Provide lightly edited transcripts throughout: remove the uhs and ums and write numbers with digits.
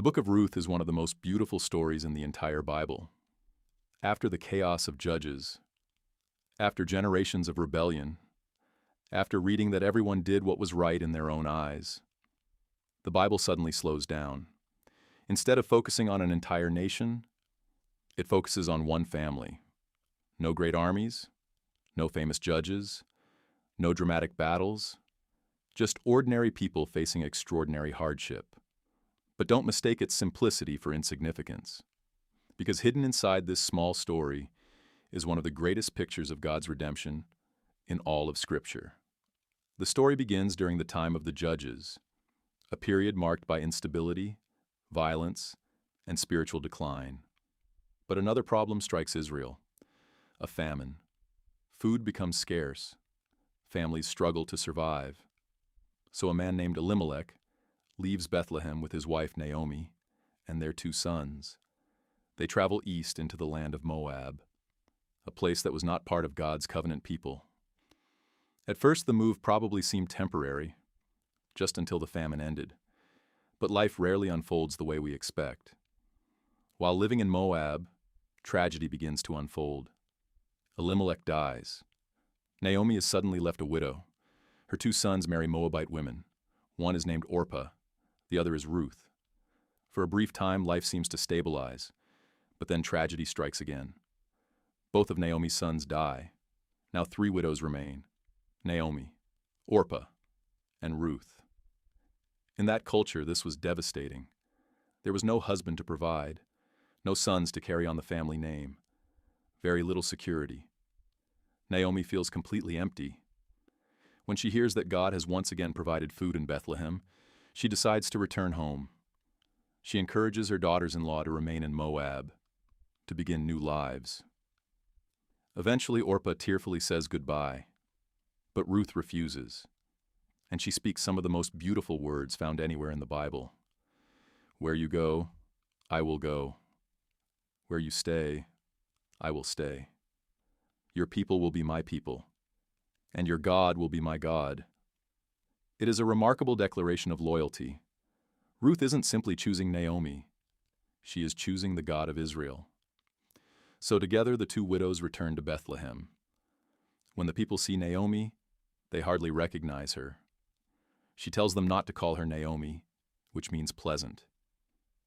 The Book of Ruth is one of the most beautiful stories in the entire Bible. After the chaos of Judges, after generations of rebellion, after reading that everyone did what was right in their own eyes, the Bible suddenly slows down. Instead of focusing on an entire nation, it focuses on one family. No great armies, no famous judges, no dramatic battles, just ordinary people facing extraordinary hardship. But don't mistake its simplicity for insignificance, because hidden inside this small story is one of the greatest pictures of God's redemption in all of Scripture. The story begins during the time of the Judges, a period marked by instability, violence, and spiritual decline. But another problem strikes Israel: a famine. Food becomes scarce. Families struggle to survive. So a man named Elimelech leaves Bethlehem with his wife Naomi and their 2 sons. They travel east into the land of Moab, a place that was not part of God's covenant people. At first, the move probably seemed temporary, just until the famine ended. But life rarely unfolds the way we expect. While living in Moab, tragedy begins to unfold. Elimelech dies. Naomi is suddenly left a widow. Her 2 sons marry Moabite women. One is named Orpah, the other is Ruth. For a brief time, life seems to stabilize, but then tragedy strikes again. Both of Naomi's sons die. Now 3 widows remain: Naomi, Orpah, and Ruth. In that culture, this was devastating. There was no husband to provide, no sons to carry on the family name, very little security. Naomi feels completely empty. When she hears that God has once again provided food in Bethlehem, she decides to return home. She encourages her daughters-in-law to remain in Moab, to begin new lives. Eventually, Orpah tearfully says goodbye, but Ruth refuses, and she speaks some of the most beautiful words found anywhere in the Bible. "Where you go, I will go. Where you stay, I will stay. Your people will be my people, and your God will be my God." It is a remarkable declaration of loyalty. Ruth isn't simply choosing Naomi. She is choosing the God of Israel. So together the 2 widows return to Bethlehem. When the people see Naomi, they hardly recognize her. She tells them not to call her Naomi, which means pleasant.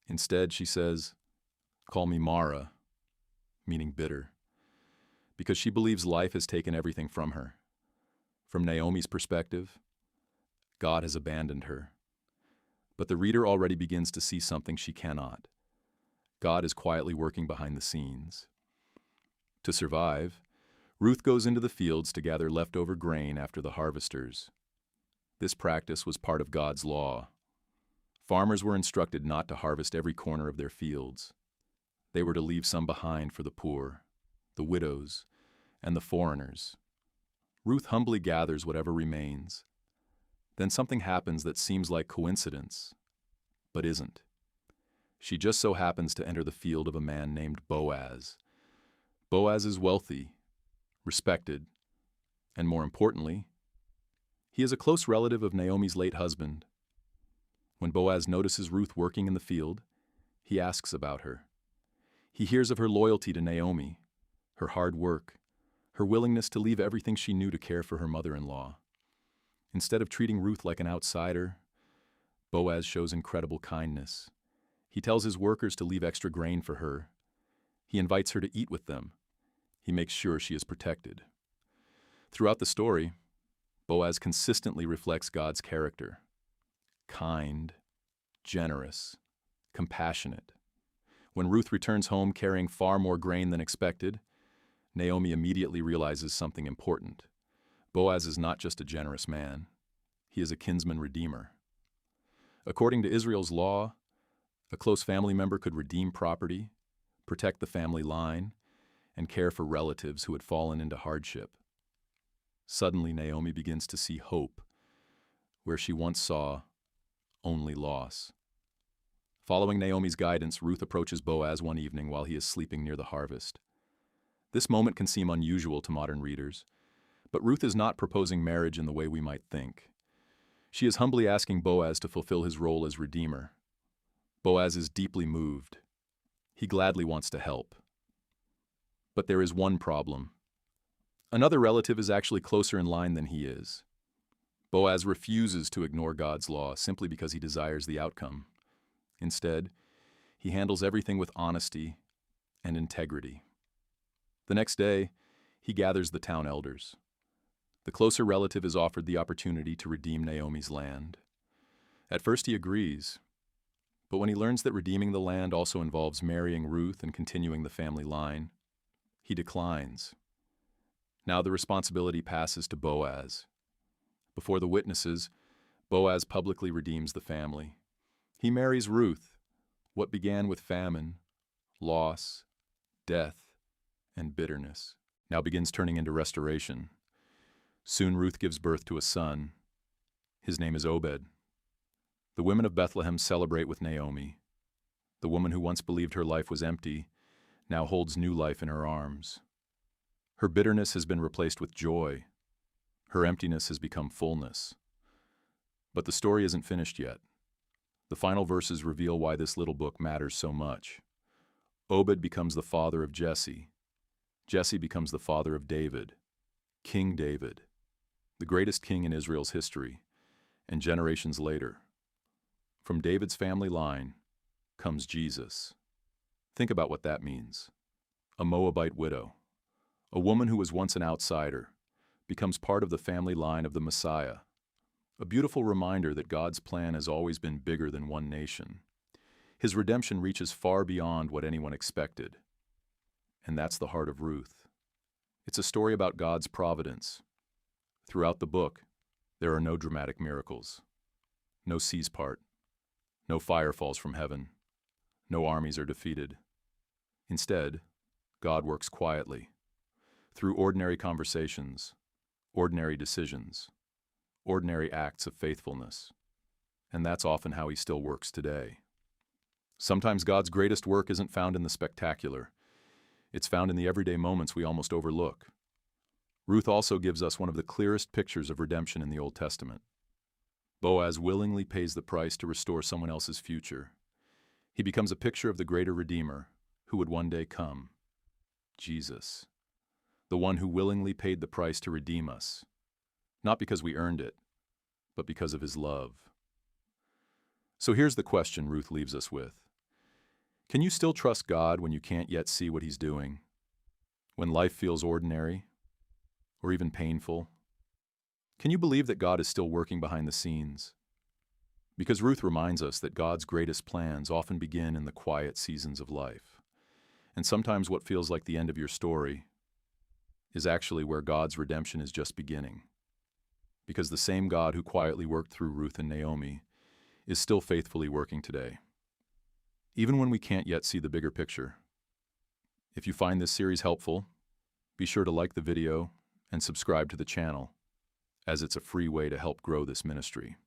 Instead, she says, "Call me Marah," meaning bitter, because she believes life has taken everything from her. From Naomi's perspective, God has abandoned her. But the reader already begins to see something she cannot. God is quietly working behind the scenes. To survive, Ruth goes into the fields to gather leftover grain after the harvesters. This practice was part of God's law. Farmers were instructed not to harvest every corner of their fields. They were to leave some behind for the poor, the widows, and the foreigners. Ruth humbly gathers whatever remains. Then something happens that seems like coincidence, but isn't. She just so happens to enter the field of a man named Boaz. Boaz is wealthy, respected, and more importantly, he is a close relative of Naomi's late husband. When Boaz notices Ruth working in the field, he asks about her. He hears of her loyalty to Naomi, her hard work, her willingness to leave everything she knew to care for her mother-in-law. Instead of treating Ruth like an outsider, Boaz shows incredible kindness. He tells his workers to leave extra grain for her. He invites her to eat with them. He makes sure she is protected. Throughout the story, Boaz consistently reflects God's character: kind, generous, compassionate. When Ruth returns home carrying far more grain than expected, Naomi immediately realizes something important. Boaz is not just a generous man. He is a kinsman redeemer. According to Israel's law, a close family member could redeem property, protect the family line, and care for relatives who had fallen into hardship. Suddenly, Naomi begins to see hope where she once saw only loss. Following Naomi's guidance, Ruth approaches Boaz one evening while he is sleeping near the harvest. This moment can seem unusual to modern readers, but Ruth is not proposing marriage in the way we might think. She is humbly asking Boaz to fulfill his role as redeemer. Boaz is deeply moved. He gladly wants to help. But there is one problem. Another relative is actually closer in line than he is. Boaz refuses to ignore God's law simply because he desires the outcome. Instead, he handles everything with honesty and integrity. The next day, he gathers the town elders. The closer relative is offered the opportunity to redeem Naomi's land. At first he agrees, but when he learns that redeeming the land also involves marrying Ruth and continuing the family line, he declines. Now the responsibility passes to Boaz. Before the witnesses, Boaz publicly redeems the family. He marries Ruth. What began with famine, loss, death, and bitterness now begins turning into restoration. Soon Ruth gives birth to a son. His name is Obed. The women of Bethlehem celebrate with Naomi. The woman who once believed her life was empty now holds new life in her arms. Her bitterness has been replaced with joy. Her emptiness has become fullness. But the story isn't finished yet. The final verses reveal why this little book matters so much. Obed becomes the father of Jesse. Jesse becomes the father of David, King David, the greatest king in Israel's history, and generations later, from David's family line comes Jesus. Think about what that means. A Moabite widow, a woman who was once an outsider, becomes part of the family line of the Messiah. A beautiful reminder that God's plan has always been bigger than one nation. His redemption reaches far beyond what anyone expected. And that's the heart of Ruth. It's a story about God's providence. Throughout the book, there are no dramatic miracles. No seas part. No fire falls from heaven. No armies are defeated. Instead, God works quietly, through ordinary conversations, ordinary decisions, ordinary acts of faithfulness. And that's often how he still works today. Sometimes God's greatest work isn't found in the spectacular. It's found in the everyday moments we almost overlook. Ruth also gives us one of the clearest pictures of redemption in the Old Testament. Boaz willingly pays the price to restore someone else's future. He becomes a picture of the greater Redeemer who would one day come, Jesus, the one who willingly paid the price to redeem us, not because we earned it, but because of his love. So here's the question Ruth leaves us with. Can you still trust God when you can't yet see what he's doing? When life feels ordinary, or even painful? Can you believe that God is still working behind the scenes? Because Ruth reminds us that God's greatest plans often begin in the quiet seasons of life. And sometimes what feels like the end of your story is actually where God's redemption is just beginning. Because the same God who quietly worked through Ruth and Naomi is still faithfully working today. Even when we can't yet see the bigger picture. If you find this series helpful, be sure to like the video and subscribe to the channel, as it's a free way to help grow this ministry.